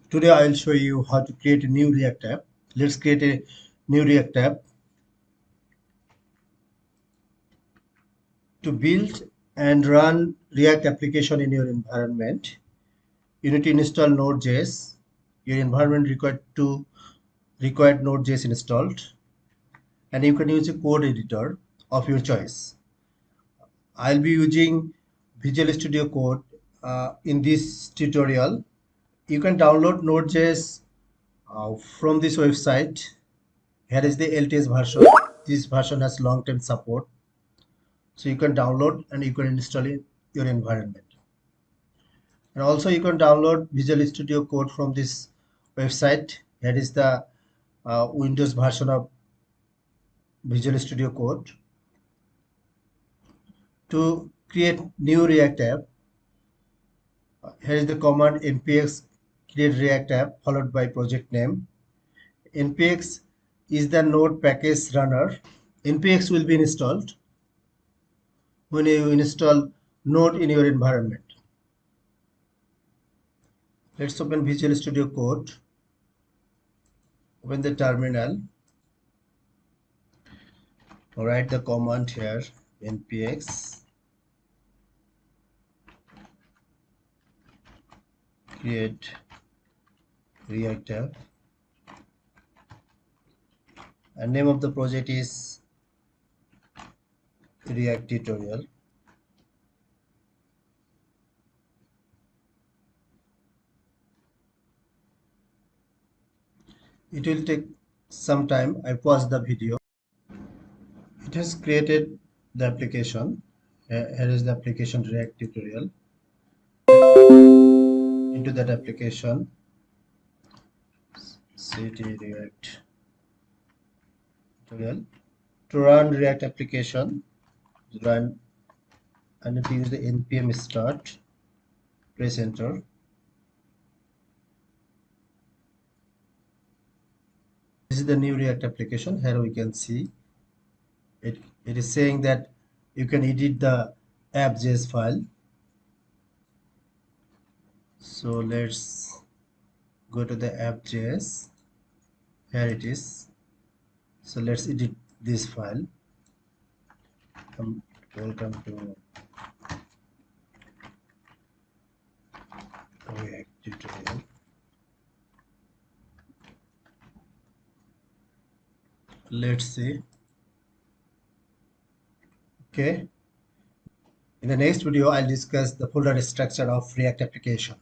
Today I'll show you how to create a new React app. Let's create a new React app. To build and run React application in your environment, you need to install Node.js. Your environment required Node.js installed, and you can use a code editor of your choice. I'll be using Visual Studio Code in this tutorial. You can download Node.js from this website. Here is the LTS version. This version has long-term support. So you can download and you can install in your environment. And also you can download Visual Studio Code from this website. Here is the Windows version of Visual Studio Code. To create new React app, here is the command npx create React app followed by project name. Npx is the node package runner. Npx will be installed when you install Node in your environment. Let's open Visual Studio Code. Open the terminal. Write the command here npx create React app, and name of the project is React tutorial. It will take some time. I pause the video. It has created the application. Here is the application React tutorial. Into that application, cd React tutorial. To run React application, run and to use the npm start. Press enter. This is the new React application. Here we can see it is saying that you can edit the app.js file. So let's go to the app.js. Here it is. So let's edit this file. Welcome to React tutorial. Let's see. Okay. In the next video, I'll discuss the folder structure of React application.